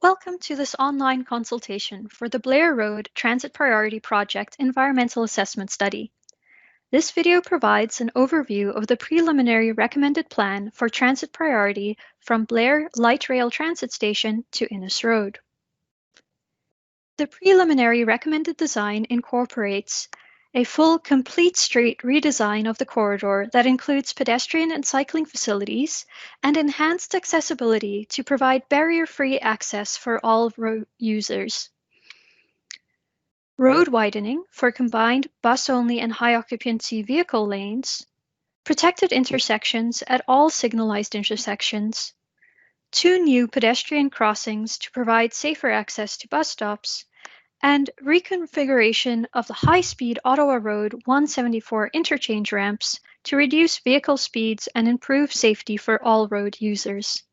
Welcome to this online consultation for the Blair Road Transit Priority Project Environmental Assessment Study. This video provides an overview of the preliminary recommended plan for transit priority from Blair Light Rail Transit Station to Innes Road. The preliminary recommended design incorporates a full complete street redesign of the corridor that includes pedestrian and cycling facilities and enhanced accessibility to provide barrier-free access for all road users. Road widening for combined bus-only and high-occupancy vehicle lanes, protected intersections at all signalized intersections, 2 new pedestrian crossings to provide safer access to bus stops, and reconfiguration of the high-speed Ottawa Road 174 interchange ramps to reduce vehicle speeds and improve safety for all road users.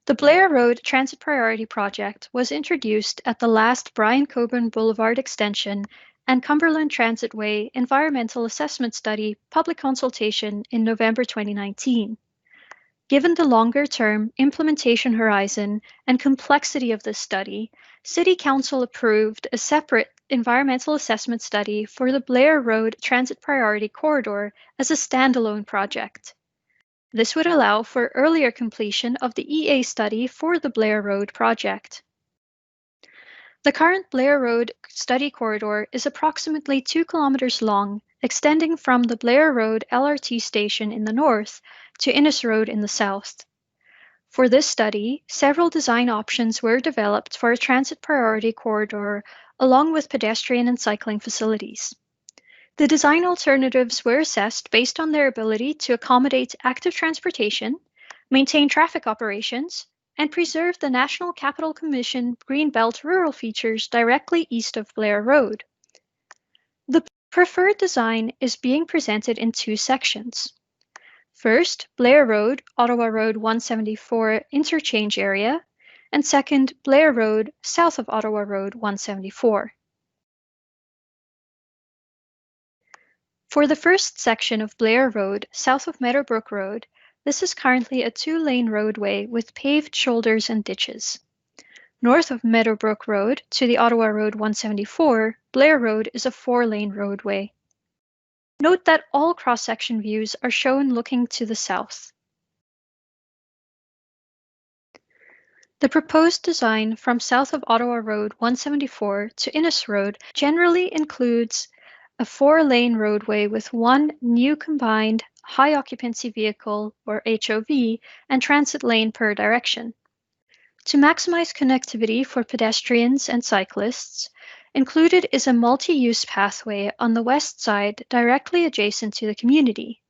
The Blair Road Transit Priority Project was introduced at the last Brian Coburn Boulevard Extension and Cumberland Transit Way Environmental Assessment Study public consultation in November 2019. Given the longer-term implementation horizon and complexity of this study, City Council approved a separate environmental assessment study for the Blair Road Transit Priority Corridor as a standalone project. This would allow for earlier completion of the EA study for the Blair Road project. The current Blair Road study corridor is approximately 2 kilometers long, extending from the Blair Road LRT station in the north to Innes Road in the south. For this study, several design options were developed for a transit priority corridor along with pedestrian and cycling facilities. The design alternatives were assessed based on their ability to accommodate active transportation, maintain traffic operations, and preserve the National Capital Commission Greenbelt rural features directly east of Blair Road. The preferred design is being presented in 2 sections. First, Blair Road, Ottawa Road 174 interchange area, and second, Blair Road, south of Ottawa Road 174. For the first section of Blair Road, south of Meadowbrook Road, this is currently a 2-lane roadway with paved shoulders and ditches. North of Meadowbrook Road to the Ottawa Road 174, Blair Road is a 4-lane roadway. Note that all cross-section views are shown looking to the south. The proposed design from south of Ottawa Road 174 to Innes Road generally includes a 4-lane roadway with 1 new combined high-occupancy vehicle, or HOV, and transit lane per direction. To maximize connectivity for pedestrians and cyclists, included is a multi-use pathway on the west side directly adjacent to the community.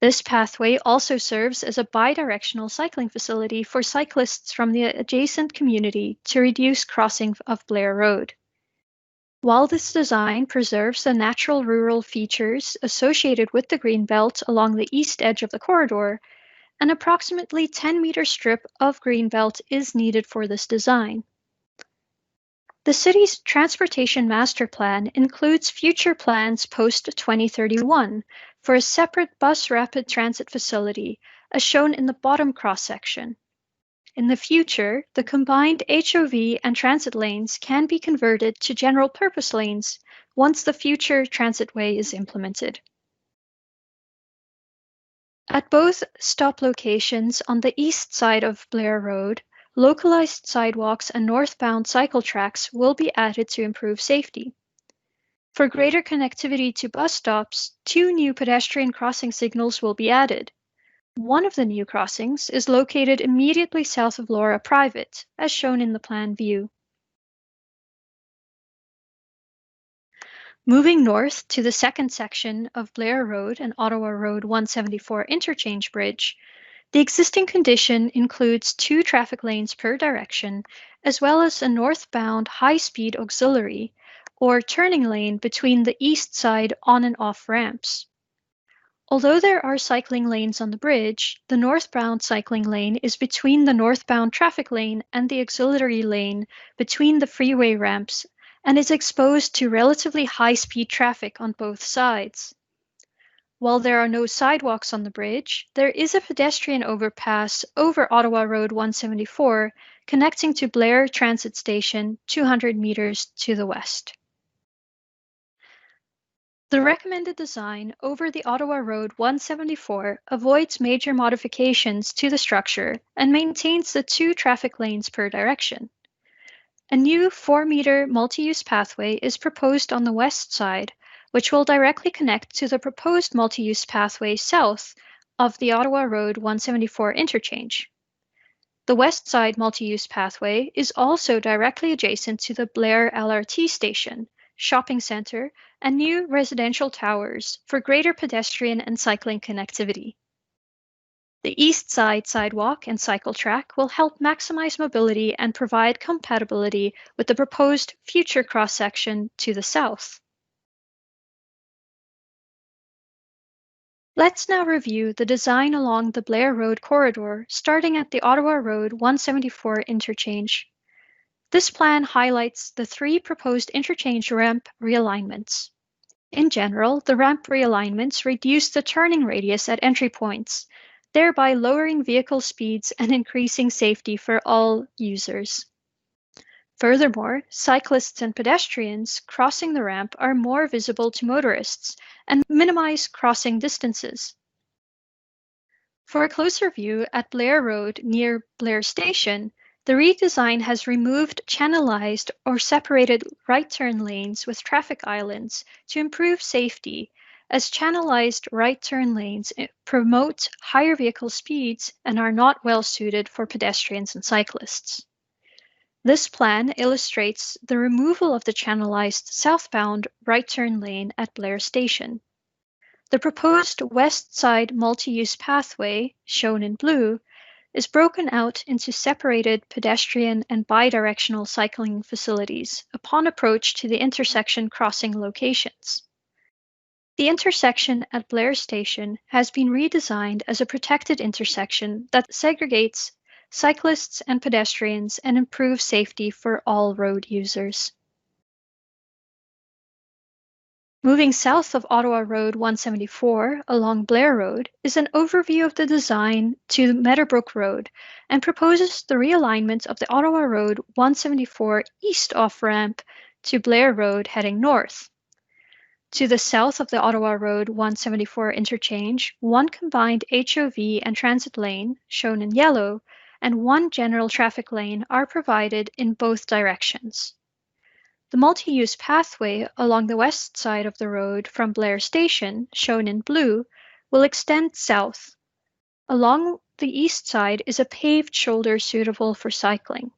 This pathway also serves as a bi-directional cycling facility for cyclists from the adjacent community to reduce crossing of Blair Road. While this design preserves the natural rural features associated with the Greenbelt along the east edge of the corridor, an approximately 10-meter strip of Greenbelt is needed for this design. The city's transportation master plan includes future plans post-2031 for a separate bus rapid transit facility, as shown in the bottom cross-section. In the future, the combined HOV and transit lanes can be converted to general-purpose lanes once the future transitway is implemented. At both stop locations on the east side of Blair Road, localized sidewalks and northbound cycle tracks will be added to improve safety. For greater connectivity to bus stops, 2 new pedestrian crossing signals will be added. One of the new crossings is located immediately south of Laura Private, as shown in the plan view. Moving north to the second section of Blair Road and Ottawa Road 174 interchange bridge, the existing condition includes 2 traffic lanes per direction, as well as a northbound high-speed auxiliary, or turning lane between the east side on and off ramps. Although there are cycling lanes on the bridge, the northbound cycling lane is between the northbound traffic lane and the auxiliary lane between the freeway ramps and is exposed to relatively high-speed traffic on both sides. While there are no sidewalks on the bridge, there is a pedestrian overpass over Ottawa Road 174 connecting to Blair Transit Station 200 meters to the west. The recommended design over the Ottawa Road 174 avoids major modifications to the structure and maintains the 2 traffic lanes per direction. A new 4-meter multi-use pathway is proposed on the west side, which will directly connect to the proposed multi-use pathway south of the Ottawa Road 174 interchange. The west side multi-use pathway is also directly adjacent to the Blair LRT station, shopping center, and new residential towers for greater pedestrian and cycling connectivity. The east side sidewalk and cycle track will help maximize mobility and provide compatibility with the proposed future cross-section to the south. Let's now review the design along the Blair Road corridor, starting at the Ottawa Road 174 interchange. This plan highlights the 3 proposed interchange ramp realignments. In general, the ramp realignments reduce the turning radius at entry points, thereby lowering vehicle speeds and increasing safety for all users. Furthermore, cyclists and pedestrians crossing the ramp are more visible to motorists and minimize crossing distances. For a closer view at Blair Road near Blair Station, the redesign has removed channelized or separated right turn lanes with traffic islands to improve safety, as channelized right turn lanes promote higher vehicle speeds and are not well suited for pedestrians and cyclists. This plan illustrates the removal of the channelized southbound right turn lane at Blair Station. The proposed west side multi-use pathway, shown in blue, is broken out into separated pedestrian and bidirectional cycling facilities upon approach to the intersection crossing locations. The intersection at Blair Station has been redesigned as a protected intersection that segregates cyclists and pedestrians and improves safety for all road users. Moving south of Ottawa Road 174 along Blair Road is an overview of the design to Meadowbrook Road and proposes the realignment of the Ottawa Road 174 east off-ramp to Blair Road heading north. To the south of the Ottawa Road 174 interchange, 1 combined HOV and transit lane, shown in yellow, and 1 general traffic lane are provided in both directions. The multi-use pathway along the west side of the road from Blair Station, shown in blue, will extend south. Along the east side is a paved shoulder suitable for cycling.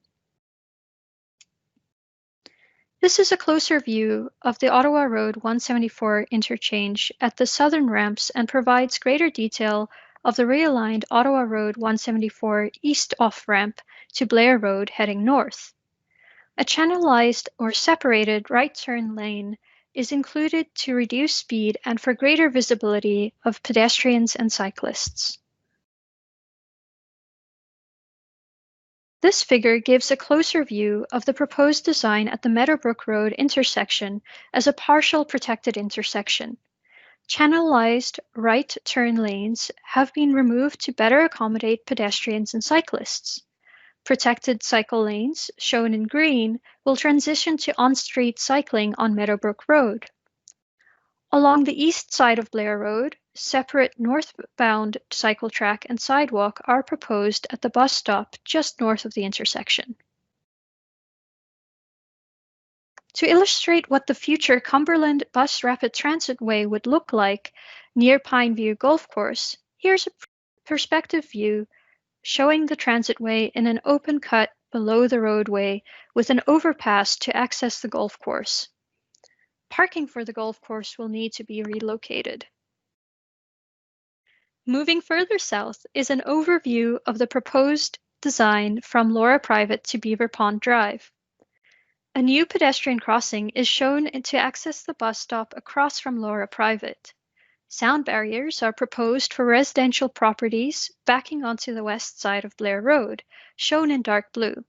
This is a closer view of the Ottawa Road 174 interchange at the southern ramps and provides greater detail of the realigned Ottawa Road 174 east off-ramp to Blair Road heading north. A channelized or separated right turn lane is included to reduce speed and for greater visibility of pedestrians and cyclists. This figure gives a closer view of the proposed design at the Meadowbrook Road intersection as a partial protected intersection. Channelized right turn lanes have been removed to better accommodate pedestrians and cyclists. Protected cycle lanes, shown in green, will transition to on-street cycling on Meadowbrook Road. Along the east side of Blair Road, separate northbound cycle track and sidewalk are proposed at the bus stop just north of the intersection. To illustrate what the future Cumberland Bus Rapid Transit Way would look like near Pineview Golf Course, here's a perspective view showing the transitway in an open cut below the roadway with an overpass to access the golf course. Parking for the golf course will need to be relocated. Moving further south is an overview of the proposed design from Laura Private to Beaver Pond Drive. A new pedestrian crossing is shown to access the bus stop across from Laura Private. Sound barriers are proposed for residential properties backing onto the west side of Blair Road, shown in dark blue,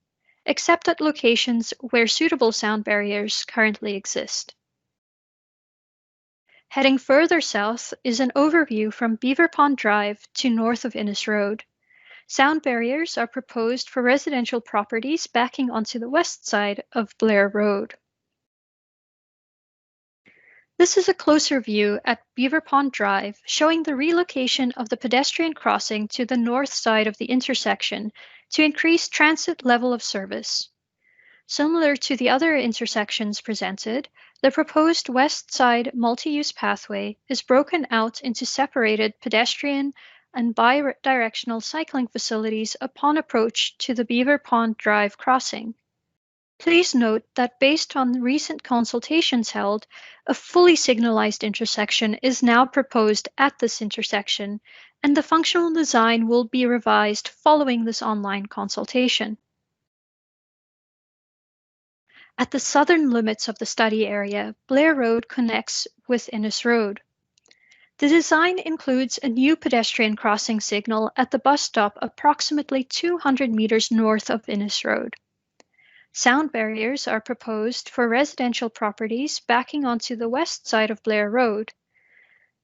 except at locations where suitable sound barriers currently exist. Heading further south is an overview from Beaver Pond Drive to north of Innes Road. Sound barriers are proposed for residential properties backing onto the west side of Blair Road. This is a closer view at Beaver Pond Drive, showing the relocation of the pedestrian crossing to the north side of the intersection to increase transit level of service. Similar to the other intersections presented, the proposed west side multi-use pathway is broken out into separated pedestrian and bi-directional cycling facilities upon approach to the Beaver Pond Drive crossing. Please note that based on recent consultations held, a fully signalized intersection is now proposed at this intersection, and the functional design will be revised following this online consultation. At the southern limits of the study area, Blair Road connects with Innes Road. The design includes a new pedestrian crossing signal at the bus stop approximately 200 meters north of Innes Road. Sound barriers are proposed for residential properties backing onto the west side of Blair Road.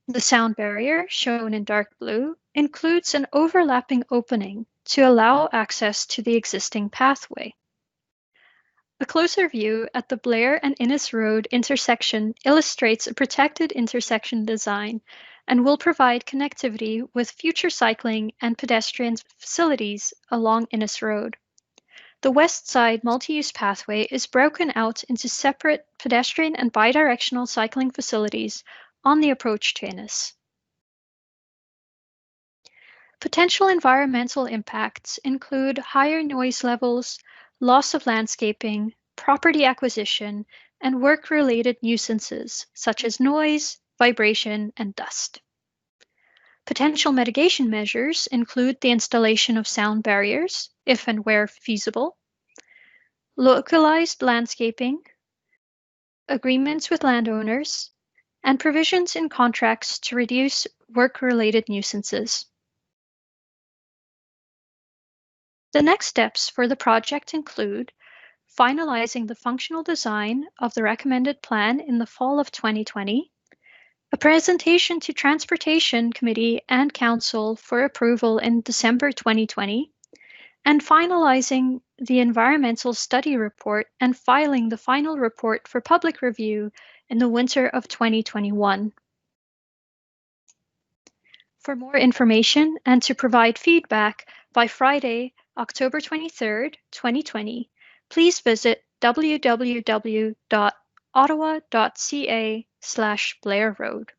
The sound barrier, shown in dark blue, includes an overlapping opening to allow access to the existing pathway. A closer view at the Blair and Innes Road intersection illustrates a protected intersection design and will provide connectivity with future cycling and pedestrian facilities along Innes Road. The west side multi-use pathway is broken out into separate pedestrian and bidirectional cycling facilities on the approach to Innes. Potential environmental impacts include higher noise levels, loss of landscaping, property acquisition, and work-related nuisances such as noise, vibration, and dust. Potential mitigation measures include the installation of sound barriers, if and where feasible, localized landscaping, agreements with landowners, and provisions in contracts to reduce work-related nuisances. The next steps for the project include finalizing the functional design of the recommended plan in the fall of 2020, a presentation to Transportation Committee and Council for approval in December 2020, and finalizing the environmental study report and filing the final report for public review in the winter of 2021. For more information and to provide feedback by Friday, October 23rd, 2020, please visit www.ottawa.ca/Blair Road.